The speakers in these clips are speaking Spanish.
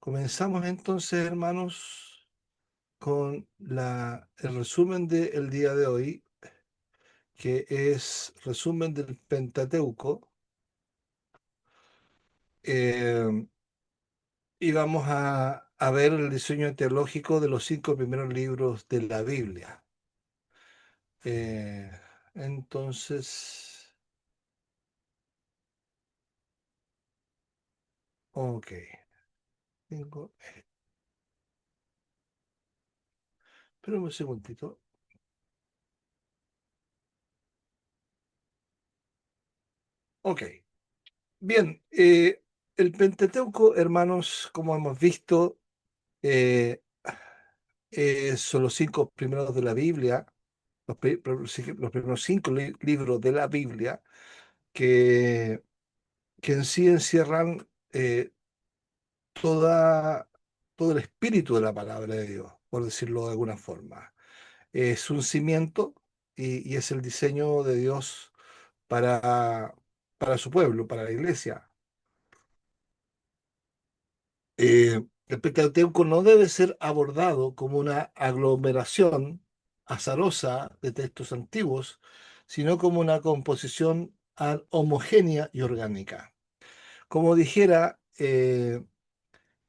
Comenzamos entonces, hermanos, con el resumen del día de hoy, que es resumen del Pentateuco, eh, y vamos a ver el diseño teológico de los 5 primeros libros de la Biblia. Eh, entonces, ok, tengo, espérame un segundito. Ok, bien, el Pentateuco, hermanos, como hemos visto, eh, son los 5 primeros de la Biblia, los primeros 5 libros de la Biblia, que, que en sí encierran toda, todo el espíritu de la palabra de Dios, por decirlo de alguna forma. Es un cimiento y es el diseño de Dios para, para su pueblo, para la iglesia. El Pentateuco no debe ser abordado como una aglomeración azarosa de textos antiguos, sino como una composición homogénea y orgánica. Como dijera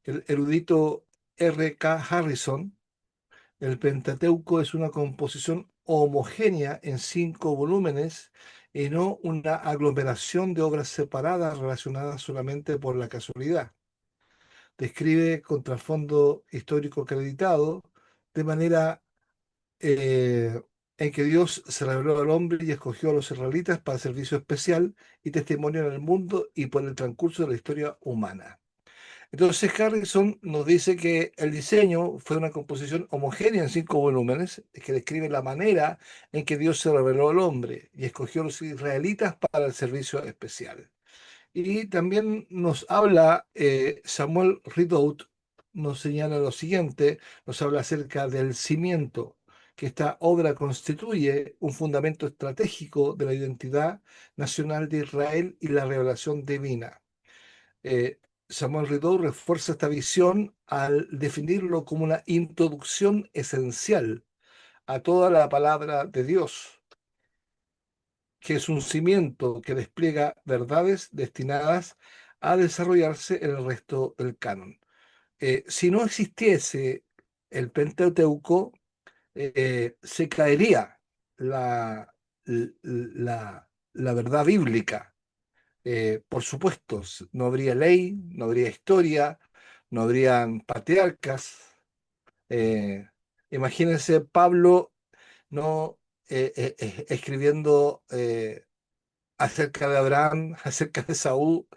el erudito R. K. Harrison, el Pentateuco es una composición homogénea en 5 volúmenes y no una aglomeración de obras separadas relacionadas solamente por la casualidad. Describe con trasfondo histórico acreditado, de manera eh, en que Dios se reveló al hombre y escogió a los israelitas para servicio especial y testimonio en el mundo y por el transcurso de la historia humana. Entonces Harrison nos dice que el diseño fue una composición homogénea en 5 volúmenes, que describe la manera en que Dios se reveló al hombre y escogió a los israelitas para el servicio especial. Y también nos habla Samuel Ridout, nos señala lo siguiente, nos habla acerca del cimiento, que esta obra constituye un fundamento estratégico de la identidad nacional de Israel y la revelación divina. Eh, Samuel Ridout refuerza esta visión al definirlo como una introducción esencial a toda la palabra de Dios, que es un cimiento que despliega verdades destinadas a desarrollarse en el resto del canon. Si no existiese el Pentateuco, se caería la, la verdad bíblica. Por supuesto, no habría ley, no habría historia, no habrían patriarcas. Eh, Imagínense Pablo no escribiendo acerca de Abraham, acerca de Saúl,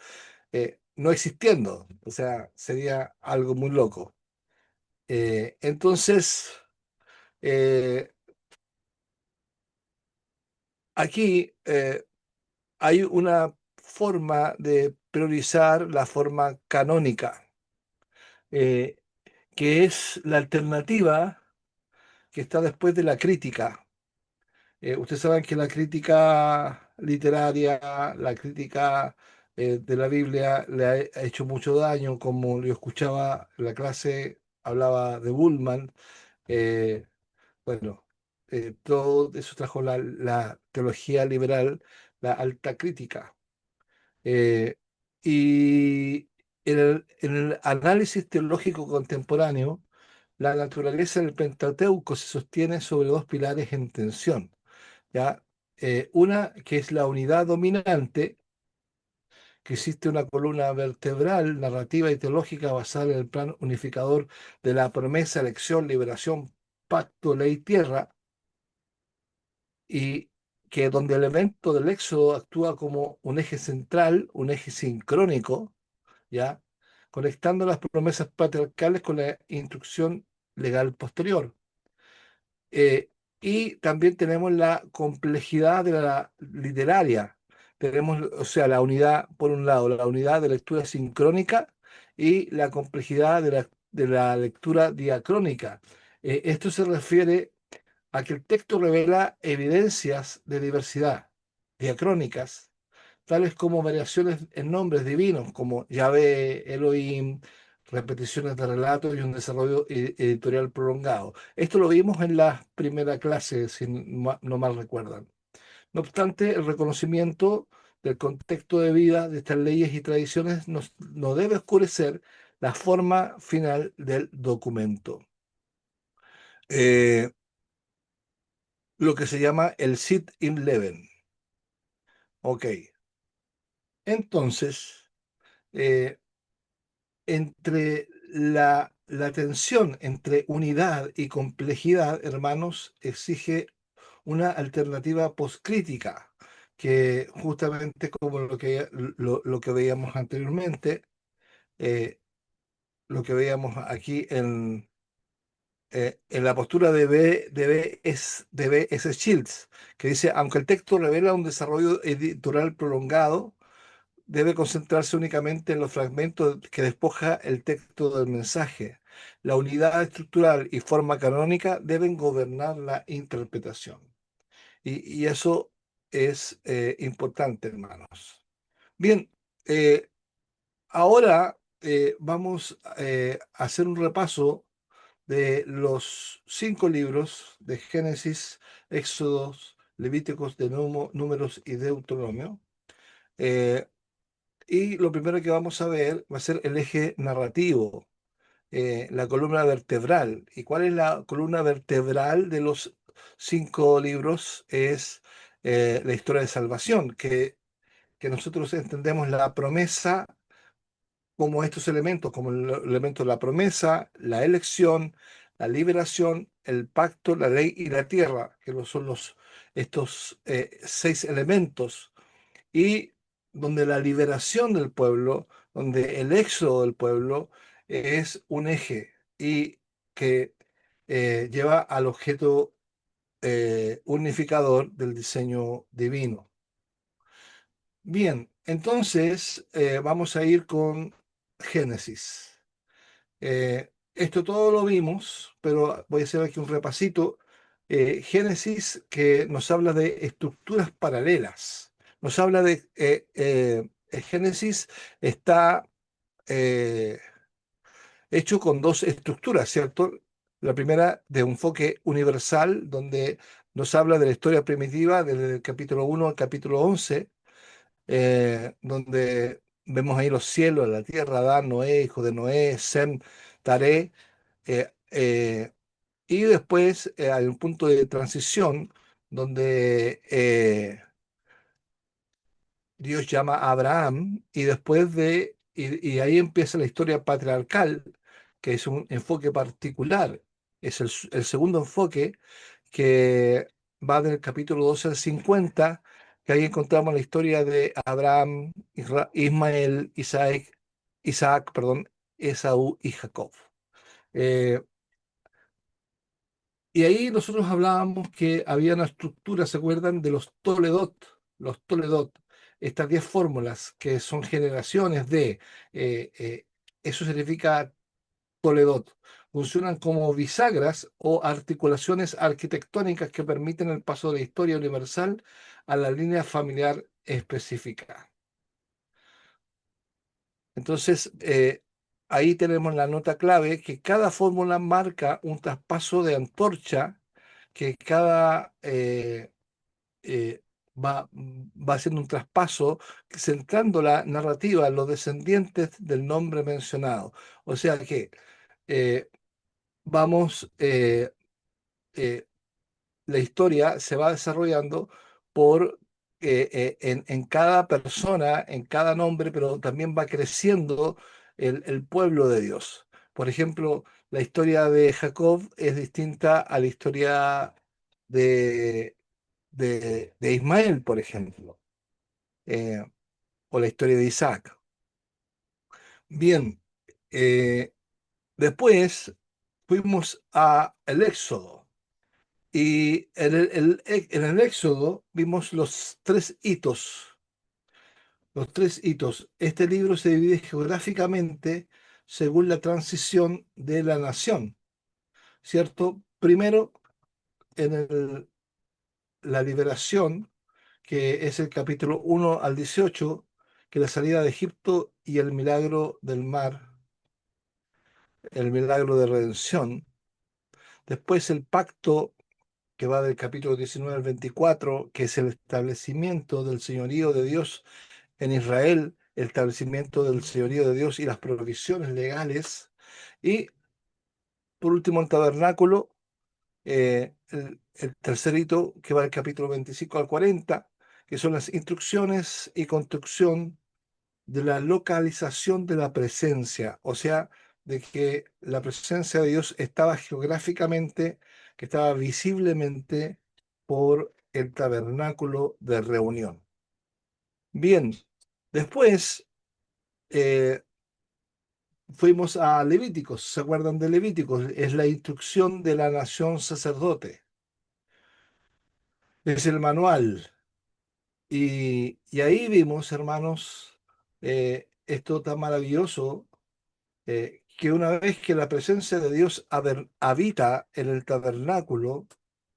no existiendo. O sea, sería algo muy loco. Entonces, eh, aquí hay una forma de priorizar la forma canónica, eh, que es la alternativa que está después de la crítica. Ustedes saben que la crítica literaria, la crítica de la Biblia le ha hecho mucho daño, como yo escuchaba en la clase, hablaba de Bullman. eh, bueno, todo eso trajo la teología liberal, la alta crítica. Eh, y en el análisis teológico contemporáneo, la naturaleza del Pentateuco se sostiene sobre dos pilares en tensión. ¿Ya? Una que es la unidad dominante, que existe una columna vertebral, narrativa y teológica basada en el plan unificador de la promesa, elección, liberación, pacto, ley, tierra, y que donde el evento del éxodo actúa como un eje central, un eje sincrónico, ¿ya? Conectando las promesas patriarcales con la instrucción legal posterior. Eh, y también tenemos la complejidad de la literaria. Tenemos, o sea, la unidad, por un lado, la unidad de lectura sincrónica y la complejidad de la lectura diacrónica. Esto se refiere a que el texto revela evidencias de diversidad diacrónicas, tales como variaciones en nombres divinos, como Yahvé, Elohim, repeticiones de relatos y un desarrollo editorial prolongado. Esto lo vimos en la primera clase, si no mal recuerdan. No obstante, el reconocimiento del contexto de vida de estas leyes y tradiciones no debe oscurecer la forma final del documento. Eh, lo que se llama el sit in leven. Ok, entonces, eh, entre la tensión entre unidad y complejidad, hermanos, exige una alternativa poscrítica, que justamente como lo que veíamos anteriormente, eh, lo que veíamos aquí en la postura de B. S. Shields, que dice, aunque el texto revela un desarrollo editorial prolongado, debe concentrarse únicamente en los fragmentos que despoja el texto del mensaje. La unidad estructural y forma canónica deben gobernar la interpretación. Y eso es importante, hermanos. Bien, eh, ahora vamos a hacer un repaso de los 5 libros de Génesis, Éxodos, Levíticos, de Números y Deuteronomio. Eh, y lo primero que vamos a ver va a ser el eje narrativo, la columna vertebral. ¿Y cuál es la columna vertebral de los 5 libros? Es la historia de salvación, que nosotros entendemos la promesa como estos elementos, como el elemento de la promesa, la elección, la liberación, el pacto, la ley y la tierra, que son estos 6 elementos, y donde la liberación del pueblo, donde el éxodo del pueblo es un eje y que lleva al objeto unificador del diseño divino. Bien, entonces vamos a ir con Génesis. Esto todo lo vimos, pero voy a hacer aquí un repasito. Génesis, que nos habla de estructuras paralelas. Nos habla de Génesis está eh, hecho con 2 estructuras, ¿cierto? La primera de un enfoque universal, donde nos habla de la historia primitiva, desde el capítulo 1 al capítulo 11, donde vemos ahí los cielos, la tierra, Adán, Noé, hijo de Noé, Sem, Taré, eh, eh, y después hay un punto de transición donde Dios llama a Abraham y ahí empieza la historia patriarcal, que es un enfoque particular. Es el segundo enfoque que va del capítulo 12 al 50, que ahí encontramos la historia de Abraham, Ismael, Isaac, perdón, Esaú y Jacob. Eh, y ahí nosotros hablábamos que había una estructura, ¿se acuerdan? De los Toledot, estas 10 fórmulas que son generaciones eh, eh, eso significa Toledot. Funcionan como bisagras o articulaciones arquitectónicas que permiten el paso de la historia universal a la línea familiar específica. Entonces, ahí tenemos la nota clave, que cada fórmula marca un traspaso de antorcha, que cada va haciendo un traspaso centrando la narrativa en los descendientes del nombre mencionado. O sea que eh, vamos, eh, la historia se va desarrollando por en cada persona, en cada nombre, pero también va creciendo el pueblo de Dios. Por ejemplo, la historia de Jacob es distinta a la historia de, de Ismael, por ejemplo, eh, o la historia de Isaac. Bien, eh, después fuimos a el Éxodo. Y en el Éxodo vimos los tres hitos. Este libro se divide geográficamente según la transición de la nación, ¿cierto? Primero, en la liberación, que es el capítulo 1 al 18, que es la salida de Egipto y el milagro del mar. el milagro de redención. Después el pacto que va del capítulo 19 al 24, que es el establecimiento del señorío de Dios en Israel, el establecimiento del señorío de Dios y las provisiones legales. Y por último el tabernáculo, el tercer hito que va del capítulo 25 al 40, que son las instrucciones y construcción de la localización de la presencia, o sea, de que la presencia de Dios estaba geográficamente, que estaba visiblemente por el tabernáculo de reunión. Bien, después eh, fuimos a Levíticos. ¿Se acuerdan de Levíticos? Es la instrucción de la nación sacerdote, es el manual. Y ahí vimos, hermanos, esto tan maravilloso, que una vez que la presencia de Dios habita en el tabernáculo,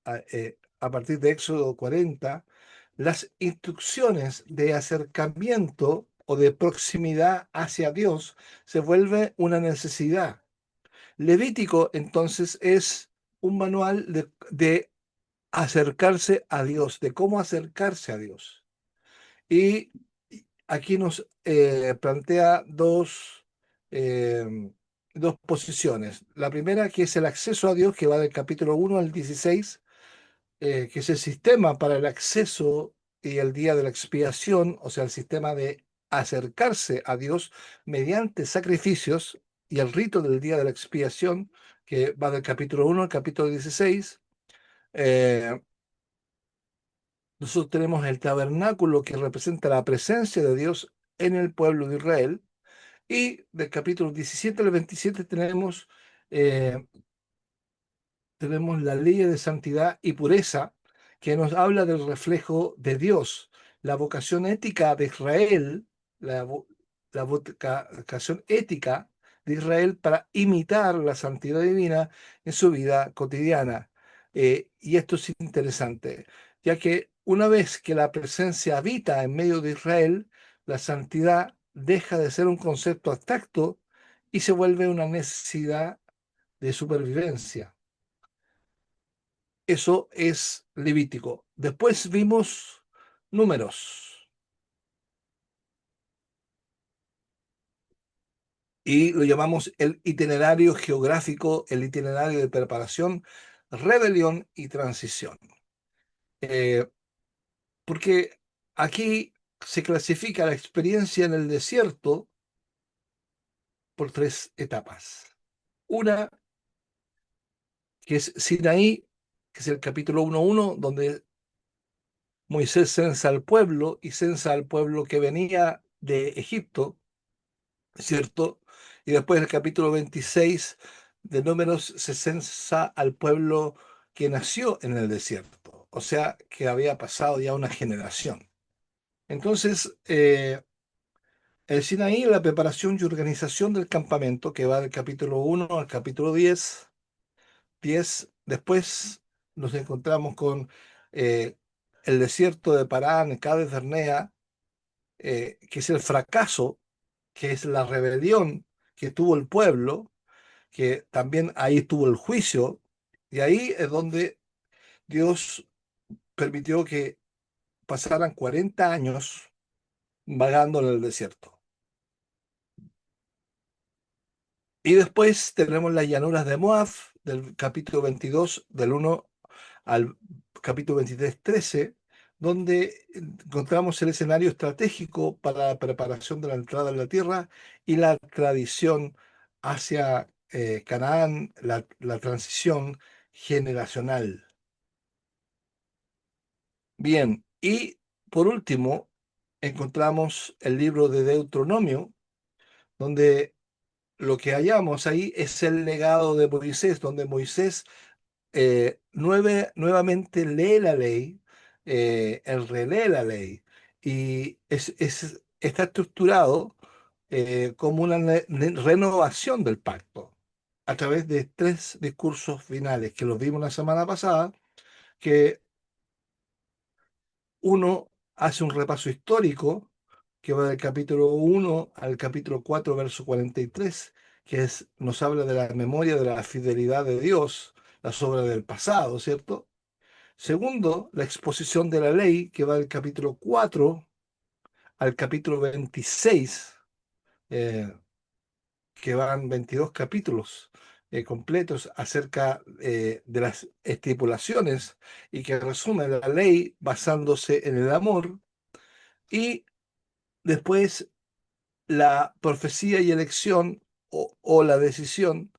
a partir de Éxodo 40, las instrucciones de acercamiento o de proximidad hacia Dios se vuelve una necesidad. Levítico, entonces, es un manual de acercarse a Dios, de cómo acercarse a Dios. Y aquí nos plantea eh, dos posiciones. La primera, que es el acceso a Dios, que va del capítulo 1 al 16, que es el sistema para el acceso y el día de la expiación, o sea, el sistema de acercarse a Dios mediante sacrificios y el rito del día de la expiación, que va del capítulo 1 al capítulo 16. Eh, Nosotros tenemos el tabernáculo que representa la presencia de Dios en el pueblo de Israel. Y del capítulo 17 al 27 eh, tenemos la ley de santidad y pureza que nos habla del reflejo de Dios, la vocación ética de Israel, la vocación ética de Israel para imitar la santidad divina en su vida cotidiana. Y esto es interesante, ya que una vez que la presencia habita en medio de Israel, la santidad deja de ser un concepto abstracto y se vuelve una necesidad de supervivencia. Eso es Levítico. Después vimos Números y lo llamamos el itinerario geográfico, el itinerario de preparación, rebelión y transición. Eh, Porque aquí se clasifica la experiencia en el desierto por tres etapas. Una, que es Sinaí, que es el capítulo 1.1, donde Moisés censa al pueblo y censa al pueblo que venía de Egipto, ¿cierto? Y después el capítulo 26 de Números se censa al pueblo que nació en el desierto, o sea, que había pasado ya una generación. Entonces, el Sinaí, la preparación y organización del campamento, que va del capítulo 1 al capítulo 10. Después nos encontramos con el desierto de Parán, Cades Barnea, que es el fracaso, que es la rebelión que tuvo el pueblo, que también ahí estuvo el juicio, y ahí es donde Dios permitió que pasaran 40 años vagando en el desierto. Y después tenemos las llanuras de Moab, del capítulo 22, del 1 al capítulo 23, 13, donde encontramos el escenario estratégico para la preparación de la entrada en la tierra y la tradición hacia Canaán, la transición generacional. Bien, y por último, encontramos el libro de Deuteronomio, donde lo que hallamos ahí es el legado de Moisés, donde Moisés nuevamente lee la ley, él relee la ley, y está estructurado como una renovación del pacto a través de tres discursos finales que los vimos la semana pasada, que uno hace un repaso histórico que va del capítulo 1 al capítulo 4, verso 43, nos habla de la memoria de la fidelidad de Dios, las obras del pasado, ¿cierto? Segundo, la exposición de la ley, que va del capítulo 4 al capítulo 26, eh, que van 22 capítulos completos acerca de las estipulaciones y que resume la ley basándose en el amor. Y después la profecía y elección o la decisión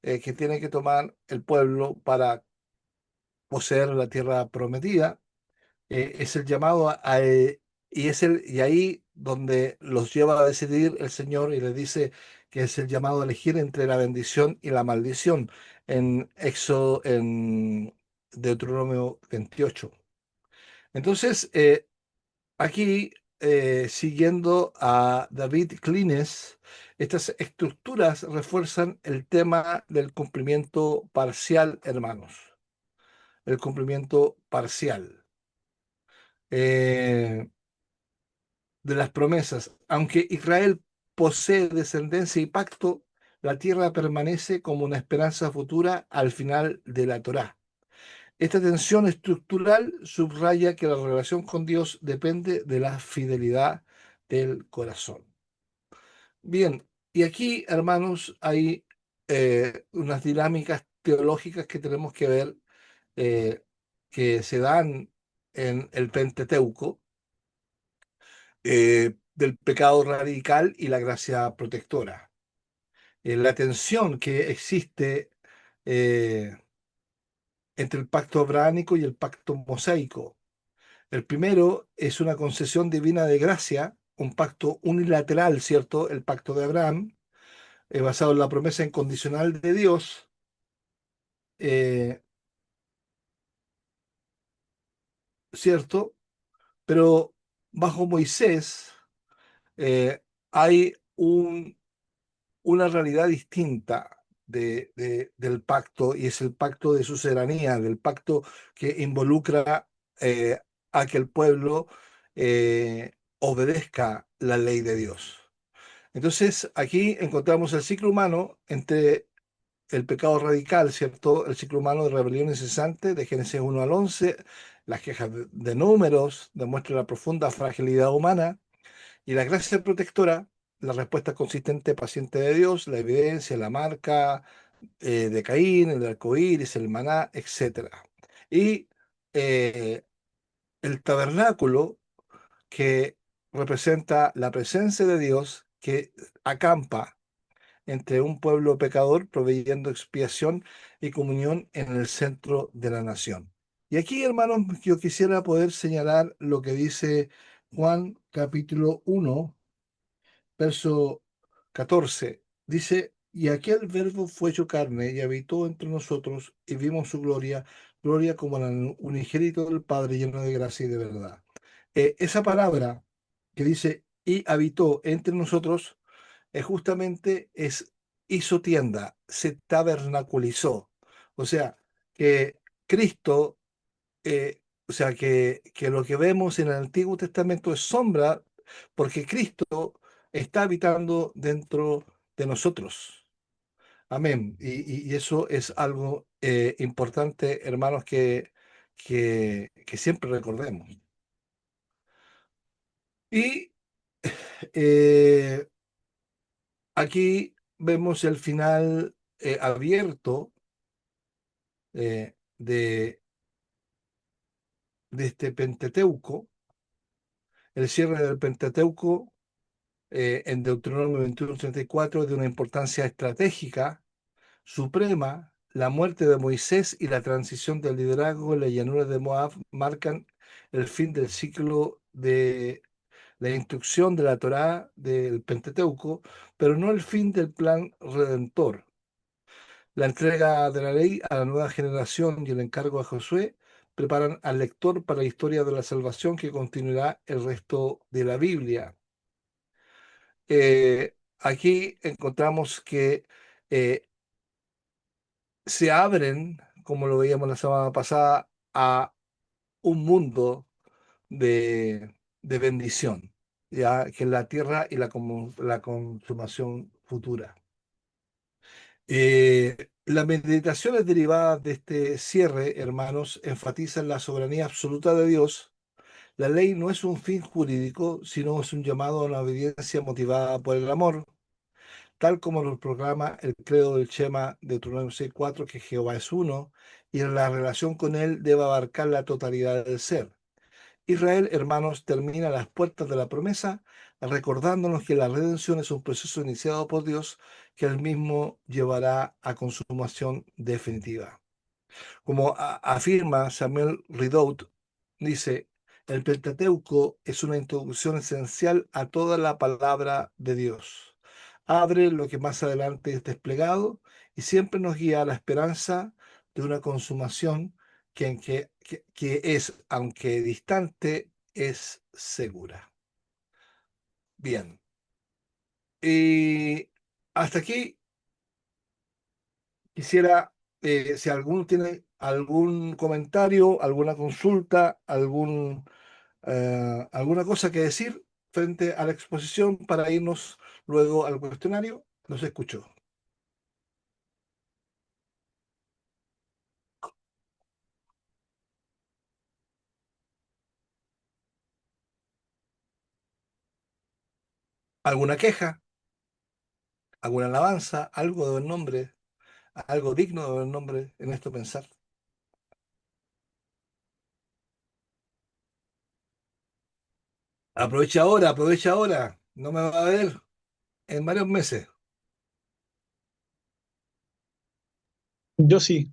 que tiene que tomar el pueblo para poseer la tierra prometida. Es el llamado y ahí donde los lleva a decidir el Señor y les dice que es el llamado a elegir entre la bendición y la maldición en Deuteronomio 28. Entonces, aquí, siguiendo a David Clines, estas estructuras refuerzan el tema del cumplimiento parcial, hermanos, el cumplimiento parcial de las promesas. Aunque Israel posee descendencia y pacto, la tierra permanece como una esperanza futura al final de la Torá. Esta tensión estructural subraya que la relación con Dios depende de la fidelidad del corazón. Bien, y aquí, hermanos, hay unas dinámicas teológicas que tenemos que ver eh, que se dan en el Pentateuco, del pecado radical y la gracia protectora. La tensión que existe eh, entre el pacto abrahámico y el pacto mosaico. El primero es una concesión divina de gracia, un pacto unilateral, ¿cierto? El pacto de Abraham, basado en la promesa incondicional de Dios, eh, ¿cierto? Pero bajo Moisés eh, hay una realidad distinta del pacto, y es el pacto de sucedanía, del pacto que involucra eh, a que el pueblo obedezca la ley de Dios. Entonces, aquí encontramos el ciclo humano entre el pecado radical, ¿cierto? El ciclo humano de rebelión incesante, de Génesis 1 al 11, las quejas de números demuestran la profunda fragilidad humana, y la gracia protectora, la respuesta consistente, paciente de Dios, la evidencia, la marca de Caín, el arco iris, el maná, etcétera. Y eh, el tabernáculo, que representa la presencia de Dios que acampa entre un pueblo pecador, proveyendo expiación y comunión en el centro de la nación. Y aquí, hermanos, yo quisiera poder señalar lo que dice Juan capítulo 1 verso 14. Dice, y aquel verbo fue hecho carne y habitó entre nosotros y vimos su gloria, gloria como la unigénito del Padre, lleno de gracia y de verdad. Esa palabra que dice, y habitó entre nosotros, justamente hizo tienda, se tabernaculizó. O sea, que Cristo, o sea, que lo que vemos en el Antiguo Testamento es sombra, porque Cristo está habitando dentro de nosotros. Amén. Y eso es algo importante, hermanos, que siempre recordemos. Y eh, aquí vemos el final abierto de este Pentateuco, el cierre del Pentateuco en Deuteronomio 21:34 es de una importancia estratégica suprema. La muerte de Moisés y la transición del liderazgo en la llanura de Moab marcan el fin del ciclo de la instrucción de la Torá del Pentateuco, pero no el fin del plan redentor. La entrega de la ley a la nueva generación y el encargo a Josué preparan al lector para la historia de la salvación que continuará el resto de la Biblia. Aquí encontramos que eh, se abren, como lo veíamos la semana pasada, a un mundo de bendición, ya que es la tierra y la consumación futura. Las meditaciones derivadas de este cierre, hermanos, enfatizan la soberanía absoluta de Dios. La ley no es un fin jurídico, sino es un llamado a una obediencia motivada por el amor, tal como lo proclama el credo del Shema de Deuteronomio 6:4, que Jehová es uno, y la relación con él debe abarcar la totalidad del ser. Israel, hermanos, termina las puertas de la promesa recordándonos que la redención es un proceso iniciado por Dios que él mismo llevará a consumación definitiva. Como afirma Samuel Ridout, dice, el Pentateuco es una introducción esencial a toda la palabra de Dios. Abre lo que más adelante es desplegado y siempre nos guía a la esperanza de una consumación que es, aunque distante, es segura. Bien, y hasta aquí quisiera, si alguno tiene algún comentario, alguna consulta, alguna cosa que decir frente a la exposición para irnos luego al cuestionario, los escucho. ¿Alguna queja? ¿Alguna alabanza? ¿Algo de buen nombre? ¿Algo digno de buen nombre en esto pensar? Aprovecha ahora. No me va a ver en varios meses. Yo sí.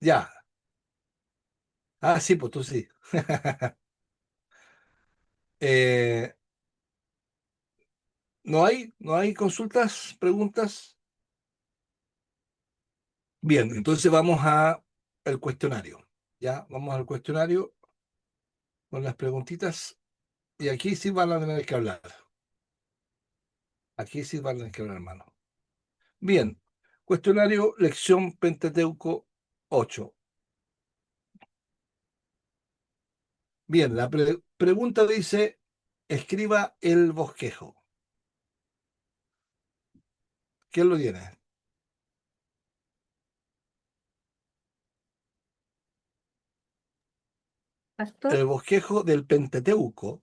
Ya. Ah, sí, pues tú sí. Eh, ¿no hay consultas, preguntas? Bien, entonces vamos a el cuestionario. Ya, vamos al cuestionario con las preguntitas y aquí sí van a tener que hablar. Aquí sí van a tener que hablar, hermano. Bien, cuestionario lección Pentateuco 8. Bien, la pregunta dice, escriba el bosquejo. ¿Quién lo tiene? Pastor, El bosquejo del Pentateuco.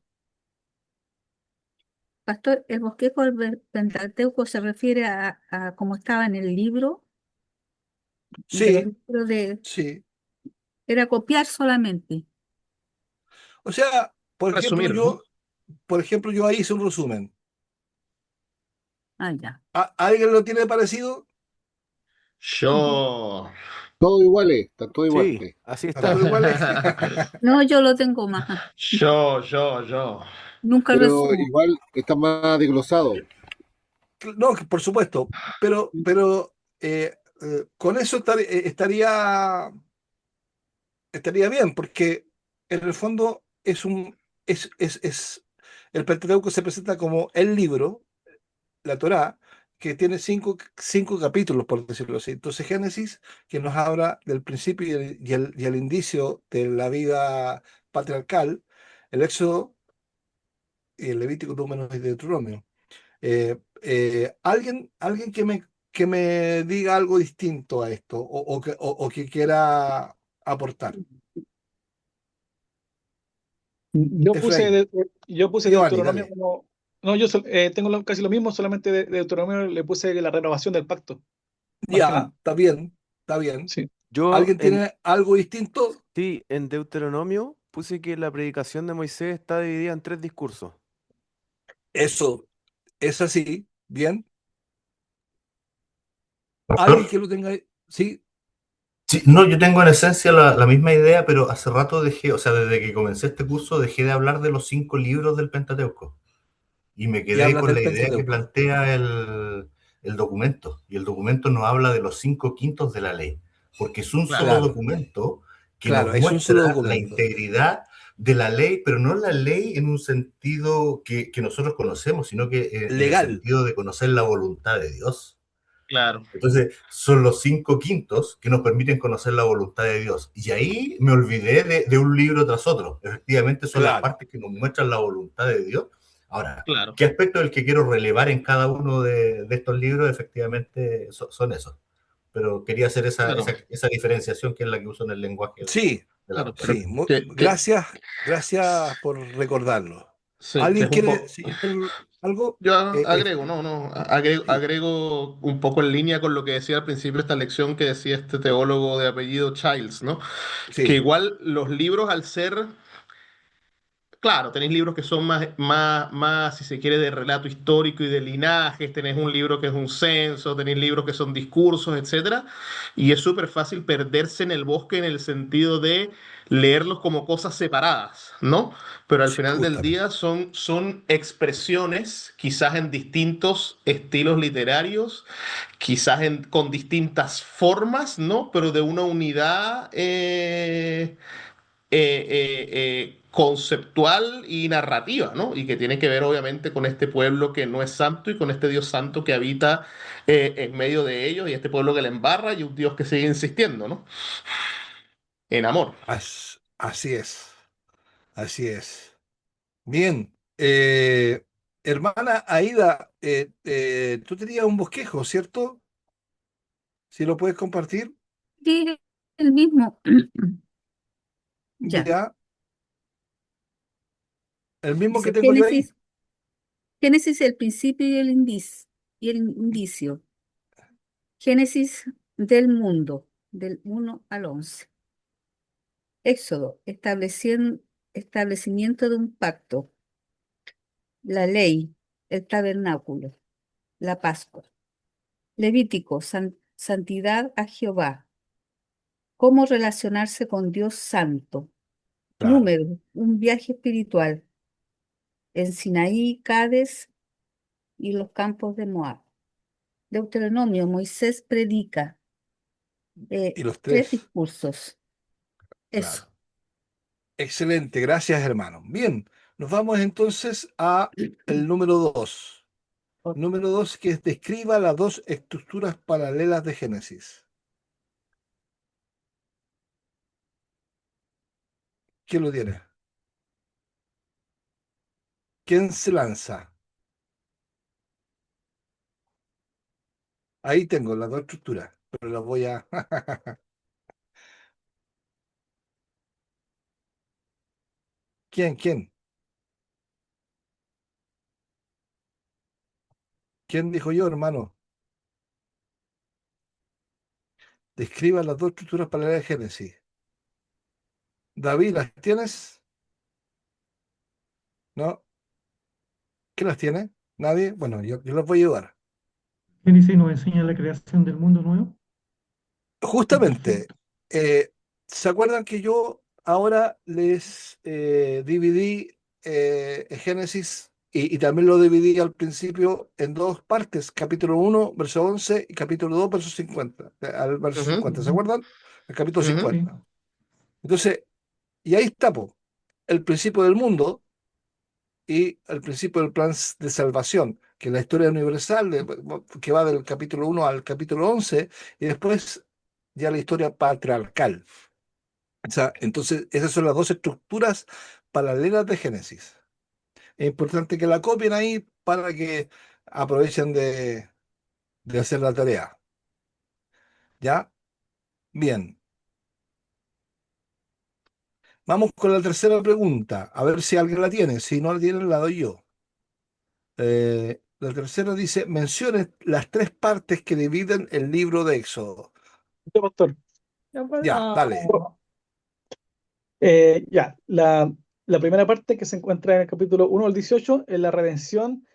pastor, el bosquejo del Pentateuco se refiere a cómo estaba en el libro, de los Sí, libros sí. era copiar solamente. O sea, Resumir, ¿no? por ejemplo, yo ahí hice un resumen. Ah, ya. ¿Alguien lo tiene parecido? Yo. Todos iguales, están todos Sí, iguales. así ¿A todos está. iguales? No, yo lo tengo más. Yo. Nunca Pero resumo. igual está más desglosado. No, por supuesto, pero con eso estaría bien, porque en el fondo el Pentateuco se presenta como el libro, la Torá, que tiene cinco capítulos, por decirlo así. Entonces, Génesis, que nos habla del principio y el indicio de la vida patriarcal, el Éxodo, y el Levítico, Números y Deuteronomio. Alguien que me diga algo distinto a esto o que quiera aportar. Yo puse, Efraín, yo puse Giovanni, Deuteronomio dale. como. No, yo tengo casi lo mismo, solamente de Deuteronomio le puse la renovación del pacto, más que nada. Ya, está bien, está bien. Sí. Yo ¿Alguien tiene algo distinto? sí, en Deuteronomio puse que la predicación de Moisés está dividida en tres discursos. Eso es así, bien. ¿Alguien Pastor, que lo tenga? Sí, sí, no, yo tengo en esencia la misma idea, pero hace rato dejé, o sea, desde que comencé este curso, dejé de hablar de los 5 libros del Pentateuco y me y quedé hablas con del la idea que Pentateuco. plantea el documento. Y el documento nos habla de los 5 quintos de la ley, porque es un Claro. solo Claro, documento que nos claro, es un solo muestra la documento. integridad de la ley, pero no la ley en un sentido que nosotros conocemos, sino que en el Legal, sentido de conocer la voluntad de Dios. Claro. Entonces, son los 5 quintos que nos permiten conocer la voluntad de Dios. Y ahí me olvidé de un libro tras otro. Efectivamente, son las claro. partes que nos muestran la voluntad de Dios. Ahora, Claro, ¿qué aspecto es el que quiero relevar en cada uno de estos libros? Efectivamente, son esos. Pero quería hacer claro, esa diferenciación que es la que uso en el lenguaje Sí, de la claro, pero referencia. sí. que, Gracias, gracias por recordarlo. sí, que ¿Alguien es un quiere poco. decir algo? Yo Eh, eh, agrego, no, no, agrego, sí, agrego un poco en línea con lo que decía al principio esta lección que decía este teólogo de apellido Childs, ¿no? Que sí, igual los libros al ser. Claro, tenéis libros que son más, si se quiere, de relato histórico y de linajes, tenés un libro que es un censo, tenéis libros que son discursos, etcétera, y es súper fácil perderse en el bosque en el sentido de leerlos como cosas separadas, ¿no? Pero al sí, final del justamente. día son expresiones, quizás en distintos estilos literarios, quizás con distintas formas, ¿no? Pero de una unidad conceptual y narrativa, ¿no? Y que tiene que ver obviamente con este pueblo que no es santo y con este Dios santo que habita en medio de ellos y este pueblo que le embarra y un Dios que sigue insistiendo, ¿no? En amor. Así es, así es. Bien, hermana Aida, tú tenías un bosquejo, ¿cierto? Si lo puedes compartir, Sí, el mismo. Ya. ya, el mismo que Dice tengo yo ahí. Génesis, el principio y el indicio. Génesis del mundo, del 1 al 11. Éxodo, establecimiento de un pacto. La ley, el tabernáculo, la Pascua. Levítico, santidad a Jehová. Cómo relacionarse con Dios santo. Claro. Número, un viaje espiritual. En Sinaí, Cades y los campos de Moab. Deuteronomio, Moisés predica. Y los Tres tres, discursos. Eso. claro. Excelente, gracias, hermano. Bien, nos vamos entonces a el número 2. Número 2, que es describa las dos estructuras paralelas de Génesis. ¿Quién lo tiene? ¿Quién se lanza? Ahí tengo las dos estructuras, pero las voy a... ¿Quién? ¿Quién? ¿Quién dijo yo, hermano? Describa las dos estructuras paralelas de Génesis. David, ¿las tienes? ¿No? ¿Quién las tiene? ¿Nadie? Bueno, yo las voy a ayudar. Génesis nos enseña la creación del mundo nuevo. Justamente, Perfecto. eh, ¿se acuerdan que yo ahora les dividí Génesis y también lo dividí al principio en dos partes, capítulo 1, verso 11 y capítulo 2, verso 50, al verso Ujú, 50, ¿se Ujú. acuerdan? El capítulo ujú, Sí, 50. Entonces, y ahí está, po, el principio del mundo y el principio del plan de salvación, que es la historia universal que va del capítulo 1 al capítulo 11 y después ya la historia patriarcal. O sea, entonces, esas son las dos estructuras paralelas de Génesis. Es importante que la copien ahí para que aprovechen de hacer la tarea. ¿Ya? Bien. Vamos con la tercera pregunta. A ver si alguien la tiene. Si no la tiene, la doy yo. La tercera dice, mencione las tres partes que dividen el libro de Éxodo. Yo, pastor. Ya, dale. Ya, la primera parte que se encuentra en el capítulo 1 al 18 es la redención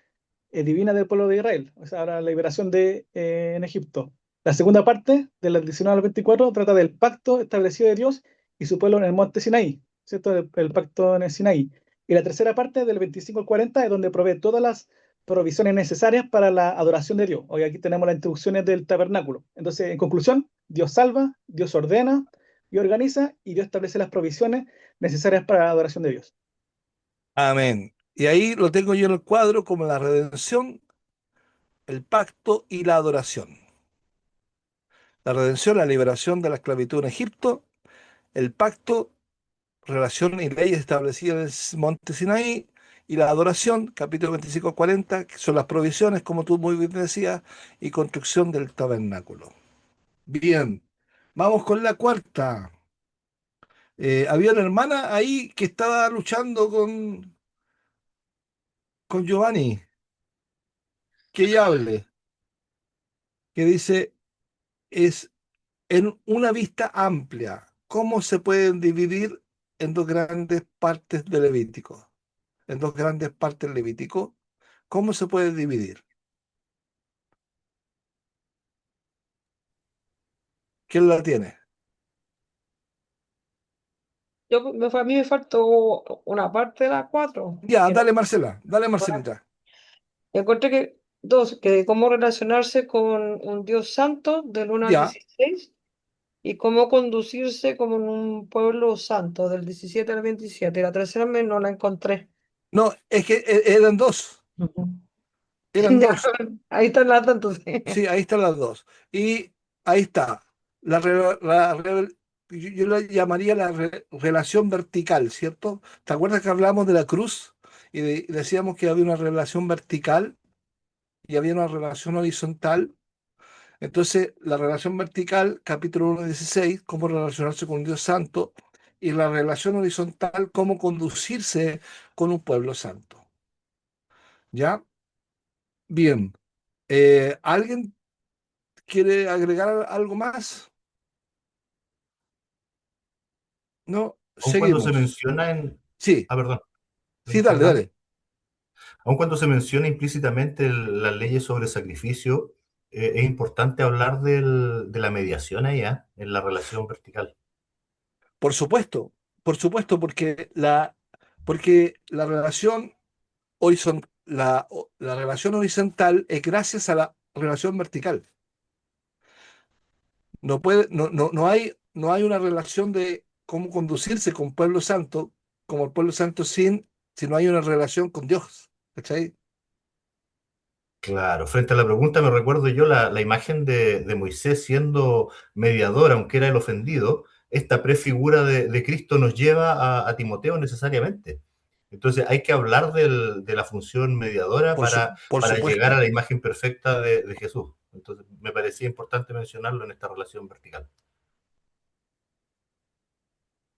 divina del pueblo de Israel, o sea, la liberación en Egipto. La segunda parte, de las 19 al 24, trata del pacto establecido de Dios y su pueblo en el monte Sinaí, ¿cierto? El pacto en el Sinaí. Y la tercera parte, del 25 al 40, es donde provee todas las provisiones necesarias para la adoración de Dios. Hoy aquí tenemos las instrucciones del tabernáculo. Entonces, en conclusión, Dios salva, Dios ordena y organiza, y Dios establece las provisiones necesarias para la adoración de Dios. Amén. Y ahí lo tengo yo en el cuadro como la redención, el pacto y la adoración. La redención, la liberación de la esclavitud en Egipto, el pacto, relación y leyes establecidas en el monte Sinaí, y la adoración, capítulo 25 al 40, que son las provisiones, como tú muy bien decías, y construcción del tabernáculo. Bien, vamos con la cuarta. Había una hermana ahí que estaba luchando con Giovanni, que ella hable, que dice, es en una vista amplia, ¿cómo se pueden dividir en dos grandes partes de Levítico? En dos grandes partes Levítico, ¿cómo se puede dividir? ¿Quién la tiene? A mí me faltó una parte de las cuatro. Ya, Que no- dale Marcela, dale Marcelita. Encontré que dos, que cómo relacionarse con un Dios santo del 1 al Ya, 16 y cómo conducirse como en un pueblo santo del 17 al 27. Y la tercera no la encontré. no, es que eran dos, Ujú. eran Ya, dos. ahí están las dos entonces. Sí, ahí están las dos. Y ahí está. Yo la llamaría relación vertical, ¿cierto? ¿Te acuerdas que hablamos de la cruz y decíamos que había una relación vertical y había una relación horizontal? Entonces, la relación vertical, capítulo 1:16, cómo relacionarse con un Dios santo, y la relación horizontal, cómo conducirse con un pueblo santo. ¿Ya? Bien. ¿Alguien quiere agregar algo más? No, Aun cuando se seguimos. menciona en... Sí, Ah, perdón, sí, ¿estás dale, hablando? dale. Aun cuando se menciona implícitamente las leyes sobre sacrificio, es importante hablar de la mediación allá, en la relación vertical. Por supuesto, porque la relación la relación horizontal es gracias a la relación vertical. No hay una relación de cómo conducirse con pueblo santo, como el pueblo santo si no hay una relación con Dios. ¿Cachai? Claro, frente a la pregunta me recuerdo yo la imagen de Moisés siendo mediador, aunque era el ofendido, esta prefigura de Cristo nos lleva a Timoteo necesariamente. Entonces hay que hablar de la función mediadora Por para llegar a supuesto. la imagen perfecta de Jesús. Entonces me parecía importante mencionarlo en esta relación vertical.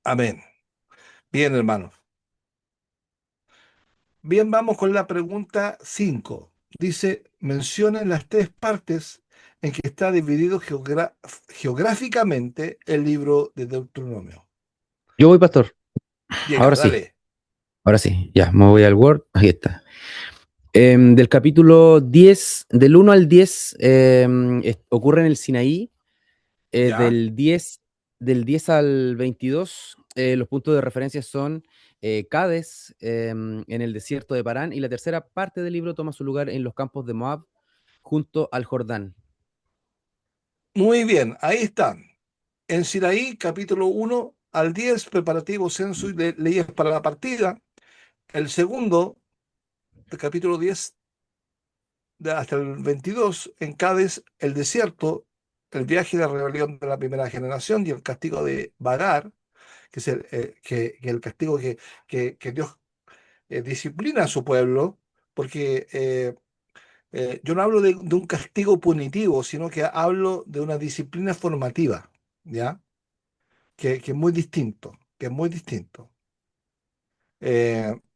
Amén. Bien, hermano. Bien, vamos con la pregunta 5. Dice, mencionen las tres partes en que está dividido geográficamente el libro de Deuteronomio. Yo voy, pastor. Llega, dale. Ahora sí, ya, me voy al Word, ahí está. Del capítulo 10, del 1 al 10, ocurre en el Sinaí, ¿Ya? del 10 al 22, los puntos de referencia son Cades, en el desierto de Parán, y la tercera parte del libro toma su lugar en los campos de Moab, junto al Jordán. Muy bien, ahí están. En Sinaí, capítulo 1 al 10, preparativo, censo y leyes para la partida. El segundo, del capítulo 10 hasta el 22, en Cádiz, el desierto, el viaje y la rebelión de la primera generación y el castigo de Vagar, que es el castigo que Dios disciplina a su pueblo, porque yo no hablo de un castigo punitivo, sino que hablo de una disciplina formativa, ¿ya? Que es muy distinto, que es muy distinto.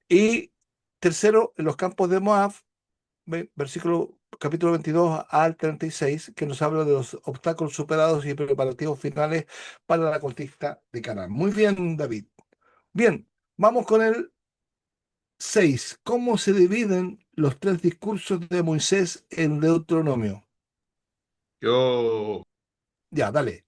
Y tercero, en los campos de Moab, versículo capítulo 22 al 36, que nos habla de los obstáculos superados y preparativos finales para la conquista de Canaán. Muy bien, David. Bien, vamos con el 6. ¿Cómo se dividen los tres discursos de Moisés en Deuteronomio? Yo Ya, dale.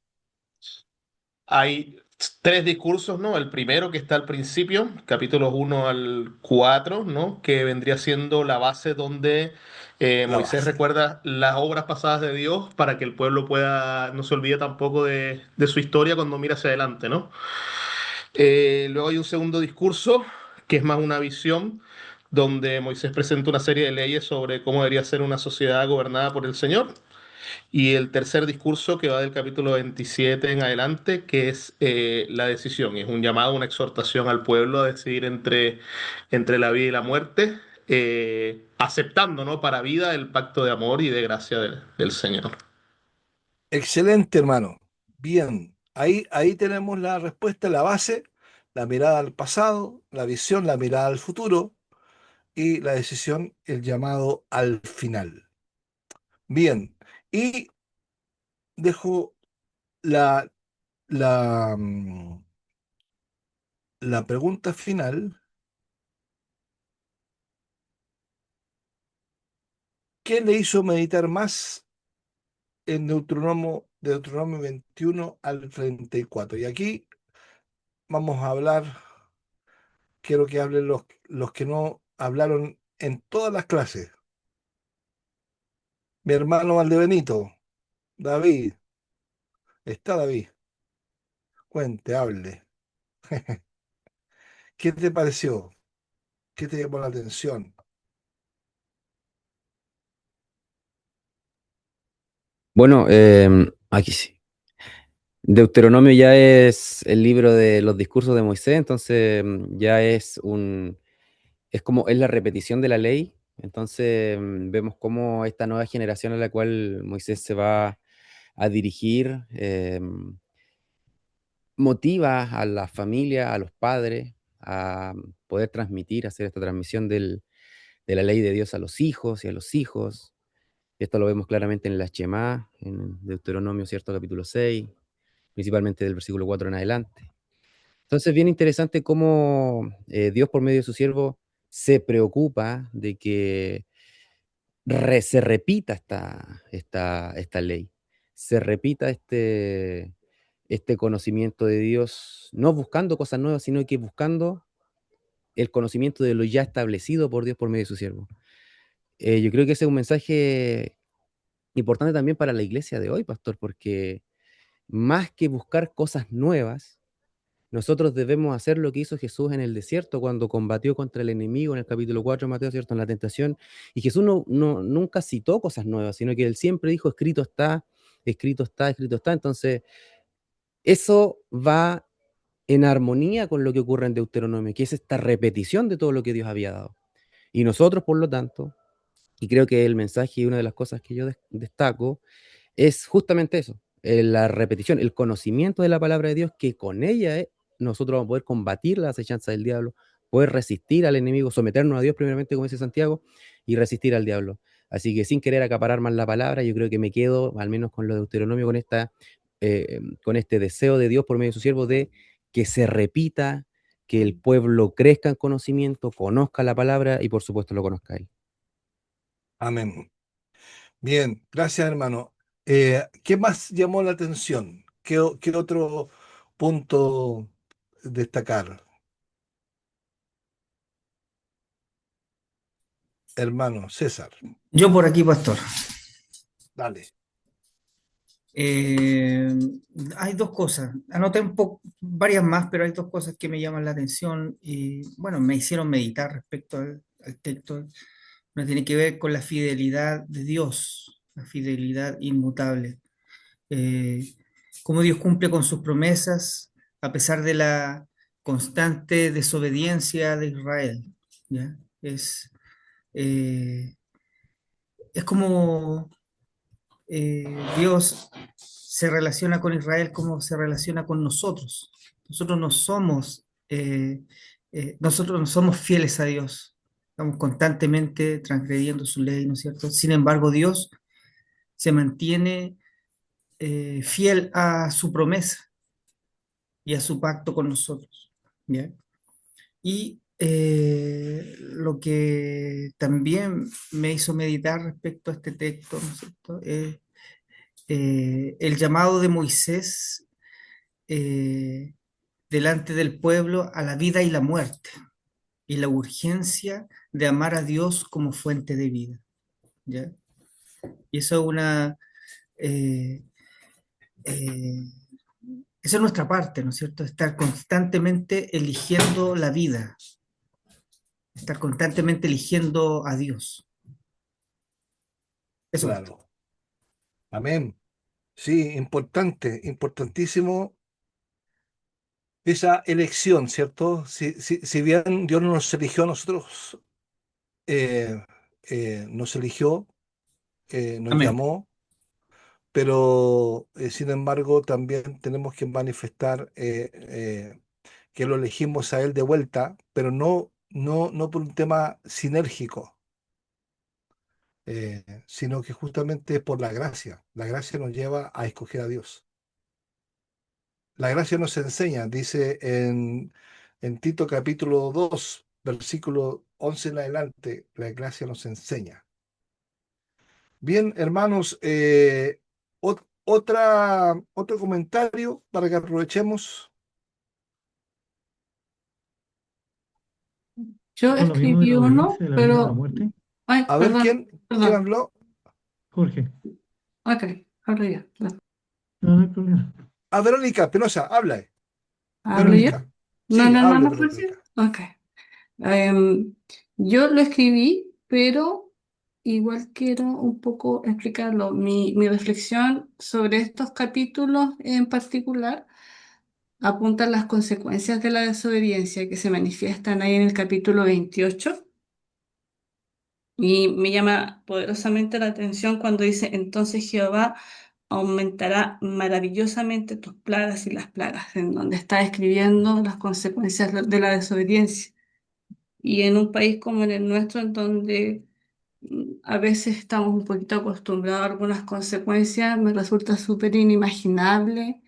Hay tres discursos, ¿no? El primero que está al principio, capítulos 1 al 4, ¿no? Que vendría siendo la base donde La Moisés base. recuerda las obras pasadas de Dios para que el pueblo pueda, no se olvide tampoco de su historia cuando mira hacia adelante, ¿no? Luego hay un segundo discurso que es más una visión donde Moisés presenta una serie de leyes sobre cómo debería ser una sociedad gobernada por el Señor. Y el tercer discurso que va del capítulo 27 en adelante, que es la decisión. Es un llamado, una exhortación al pueblo a decidir entre la vida y la muerte, aceptando, ¿no? Para vida el pacto de amor y de gracia del Señor. Excelente, hermano. Bien, ahí tenemos la respuesta, la base, la mirada al pasado, la visión, la mirada al futuro y la decisión, el llamado al final. Bien, y dejo la, la, mm, la pregunta final. ¿Qué le hizo meditar más en Deuteronomio 21 al 34? Y aquí vamos a hablar, quiero que hablen los que no hablaron en todas las clases. Mi hermano Valdebenito, David, está David, cuente, hable. ¿Qué te pareció? ¿Qué te llamó la atención? Bueno, aquí sí. Deuteronomio ya es el libro de los discursos de Moisés, entonces ya es la repetición de la ley. Entonces vemos cómo esta nueva generación a la cual Moisés se va a dirigir motiva a la familia, a los padres, a poder transmitir, hacer esta transmisión de la ley de Dios a los hijos y a los hijos. Esto lo vemos claramente en la Shemá, en Deuteronomio, ¿cierto? Capítulo 6, principalmente del versículo 4 en adelante. Entonces, bien interesante cómo Dios, por medio de su siervo, se preocupa de que se repita esta ley, se repita este conocimiento de Dios, no buscando cosas nuevas, sino que buscando el conocimiento de lo ya establecido por Dios por medio de su siervo. Yo creo que ese es un mensaje importante también para la iglesia de hoy, pastor, porque más que buscar cosas nuevas, nosotros debemos hacer lo que hizo Jesús en el desierto cuando combatió contra el enemigo en el capítulo 4 de Mateo, ¿cierto? En la tentación. Y Jesús nunca citó cosas nuevas, sino que él siempre dijo, escrito está, escrito está, escrito está. Entonces, eso va en armonía con lo que ocurre en Deuteronomio, que es esta repetición de todo lo que Dios había dado. Y nosotros, por lo tanto, y creo que el mensaje y una de las cosas que yo destaco es justamente eso, la repetición, el conocimiento de la palabra de Dios, que con ella nosotros vamos a poder combatir la acechanza del diablo, poder resistir al enemigo, someternos a Dios primeramente, como dice Santiago, y resistir al diablo. Así que sin querer acaparar más la palabra, yo creo que me quedo, al menos con lo de Deuteronomio, con este deseo de Dios por medio de su siervo de que se repita, que el pueblo crezca en conocimiento, conozca la palabra y por supuesto lo conozca a él. Amén. Bien, gracias, hermano. ¿Qué más llamó la atención? ¿Qué otro punto destacar? Hermano César, Yo por aquí, pastor. dale. Eh, Hay dos cosas. Anoté varias más, pero hay dos cosas que me llaman la atención y, bueno, me hicieron meditar respecto al texto. Una tiene que ver con la fidelidad de Dios, la fidelidad inmutable. Eh, Cómo Dios cumple con sus promesas a pesar de la constante desobediencia de Israel. ¿Ya? Eh, es como Dios se relaciona con Israel como se relaciona con nosotros. Nosotros no somos fieles a Dios. Estamos constantemente transgrediendo su ley, ¿no es cierto? Sin embargo, Dios se mantiene fiel a su promesa y a su pacto con nosotros. ¿Ya? Y lo que también me hizo meditar respecto a este texto, ¿no es cierto? El llamado de Moisés eh, delante del pueblo a la vida y la muerte, y la urgencia de amar a Dios como fuente de vida. ¿Ya? Y eso es eh, eh, esa es nuestra parte, ¿no es cierto? Estar constantemente eligiendo la vida, estar constantemente eligiendo a Dios. Eso es. Claro. Amén. Sí, importante, importantísimo esa elección, ¿cierto? Si bien Dios no nos eligió a nosotros, eh, nos eligió, nos Amén. llamó, pero sin embargo también tenemos que manifestar que lo elegimos a Él de vuelta, pero no por un tema sinérgico, sino que justamente por la gracia. La gracia nos lleva a escoger a Dios. La gracia nos enseña, dice en Tito capítulo 2 versículo 11 en adelante, la gracia nos enseña. Bien, hermanos, otro comentario para que aprovechemos. Bueno, Yo vimos de escribí la obediencia, uno, de la vida y de la pero, muerte. ay, A ver, perdón, ¿quién perdón. habló? Jorge, Ok, hablo yo. Perdón. no hay problema. A Verónica Penosa, habla. ¿Hablo yo? Verónica. ¿No, Sí, no, hable, hermano Jorge? Verónica. Ok. Yo lo escribí, pero igual quiero un poco explicarlo. Mi reflexión sobre estos capítulos en particular apunta a las consecuencias de la desobediencia que se manifiestan ahí en el capítulo 28. Y me llama poderosamente la atención cuando dice, entonces Jehová aumentará maravillosamente tus plagas y las plagas, en donde está describiendo las consecuencias de la desobediencia. Y en un país como en el nuestro, en donde a veces estamos un poquito acostumbrados a algunas consecuencias, me resulta súper inimaginable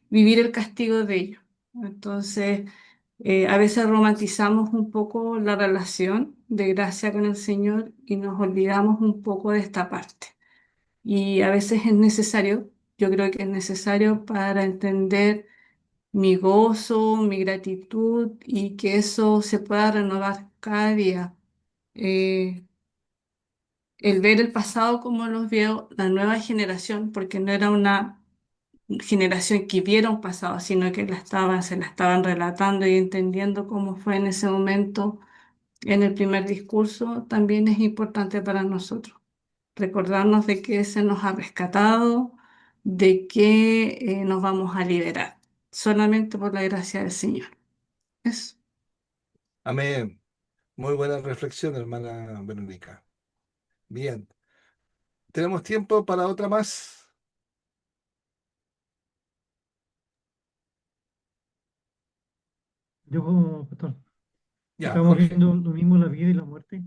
vivir el castigo de ello. Entonces, a veces romantizamos un poco la relación de gracia con el Señor y nos olvidamos un poco de esta parte. Y a veces es necesario, yo creo que es necesario para entender mi gozo, mi gratitud y que eso se pueda renovar cada día. Eh, el ver el pasado como los vio la nueva generación, porque no era una generación que viera un pasado, sino que se la estaban relatando y entendiendo cómo fue en ese momento en el primer discurso, también es importante para nosotros. Recordarnos de que se nos ha rescatado, de que nos vamos a liberar, solamente por la gracia del Señor. Eso. Amén. Muy buena reflexión, hermana Verónica. Bien. ¿Tenemos tiempo para otra más? Yo, pastor, Ya, estamos Jorge. viendo lo mismo, la vida y la muerte.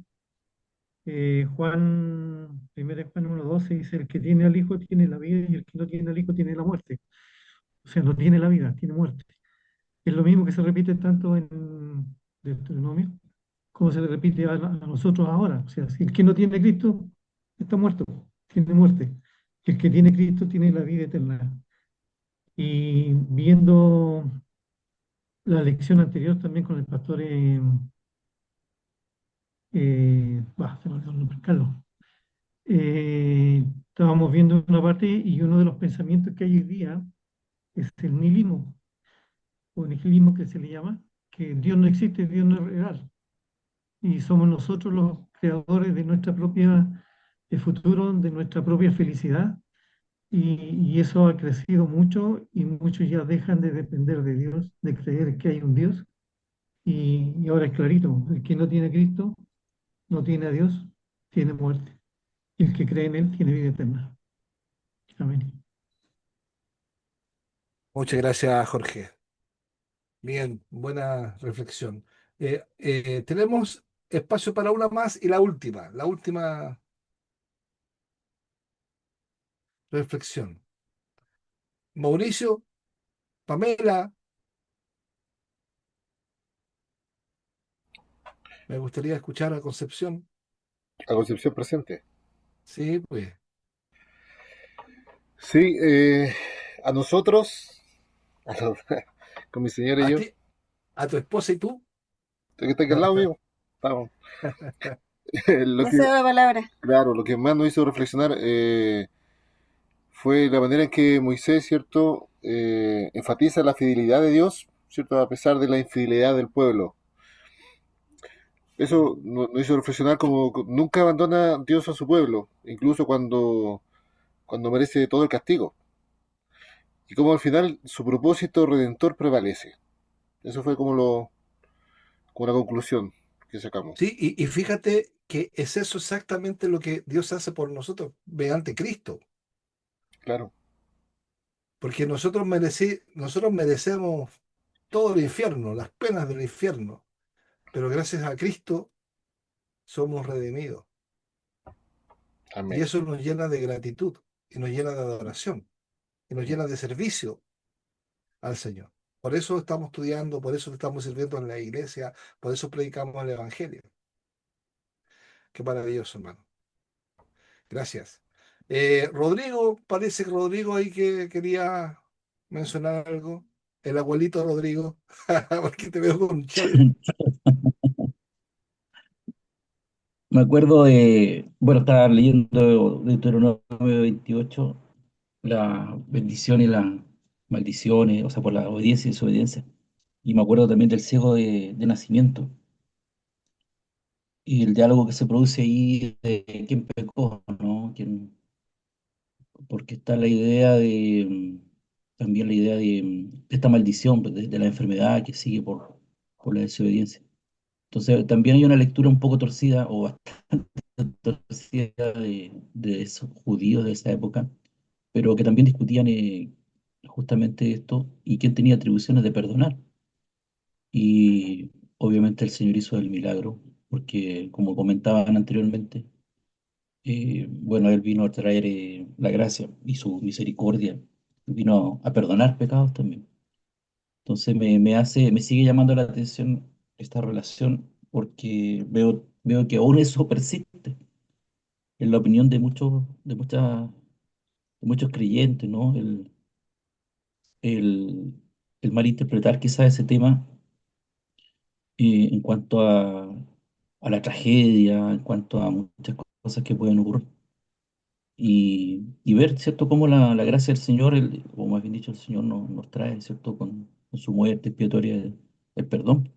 Juan, 1 Juan 1:12 dice, el que tiene al Hijo tiene la vida y el que no tiene al Hijo tiene la muerte. O sea, no tiene la vida, tiene muerte. Es lo mismo que se repite tanto en Deuteronomio como se repite a nosotros ahora. O sea, si el que no tiene Cristo está muerto, tiene muerte. Y el que tiene Cristo tiene la vida eterna. Y viendo la lección anterior también con el pastor, se me olvidó el nombre, Carlos. Estábamos viendo una parte y uno de los pensamientos que hay hoy día es el nihilismo, o nihilismo que se le llama, que Dios no existe, Dios no es real. Y somos nosotros los creadores de nuestra propia futuro, de nuestra propia felicidad. Y eso ha crecido mucho y muchos ya dejan de depender de Dios, de creer que hay un Dios. Y ahora es clarito, el que no tiene a Cristo, no tiene a Dios, tiene muerte. Y el que cree en Él tiene vida eterna. Amén. Muchas gracias, Jorge. Bien, buena reflexión. Tenemos espacio para una más y la última reflexión. Mauricio, Pamela, me gustaría escuchar a Concepción. A Concepción presente. Sí, pues. Sí, a nosotros, a los- con mi señora y A yo, ti, a tu esposa y tú. que está aquí al lado mío, estamos. Lo Le que, cedo la palabra. claro, lo que más nos hizo reflexionar fue la manera en que Moisés, ¿cierto?, enfatiza la fidelidad de Dios, ¿cierto?, a pesar de la infidelidad del pueblo. Eso nos hizo reflexionar como nunca abandona Dios a su pueblo, incluso cuando cuando merece todo el castigo. Y como al final su propósito redentor prevalece. Eso fue como la conclusión que sacamos. Sí, y fíjate que es eso exactamente lo que Dios hace por nosotros mediante Cristo, Claro, porque nosotros merecemos todo el infierno, las penas del infierno, pero gracias a Cristo somos redimidos. Y amén. eso nos llena de gratitud, y nos llena de adoración, y nos llena de servicio al Señor. Por eso estamos estudiando, por eso estamos sirviendo en la iglesia, por eso predicamos el Evangelio. Qué maravilloso, hermano. Gracias. Rodrigo, parece que Rodrigo ahí que quería mencionar algo. El abuelito Rodrigo, porque te veo con un chollo. Me acuerdo de, bueno, estaba leyendo Deuteronomio 28, la bendición y las maldiciones, o sea, por la obediencia y desobediencia. Y me acuerdo también del ciego de nacimiento y el diálogo que se produce ahí de quién pecó, ¿no? Porque está la idea de, también la idea de esta maldición, pues, de la enfermedad que sigue por la desobediencia. Entonces, también hay una lectura un poco torcida o bastante torcida de esos judíos de esa época, pero que también discutían justamente esto y quién tenía atribuciones de perdonar. Y obviamente el Señor hizo el milagro, porque como comentaban anteriormente, bueno, Él vino a traer la gracia y su misericordia, vino a perdonar pecados también. Entonces me sigue llamando la atención esta relación porque veo que aún eso persiste en la opinión de muchos creyentes, ¿no? El, el malinterpretar quizás ese tema en cuanto a la tragedia, en cuanto a muchas cosas que pueden ocurrir. Y ver, ¿cierto?, cómo la gracia del Señor, o más bien dicho, el Señor nos trae, ¿cierto?, con su muerte expiatoria el perdón.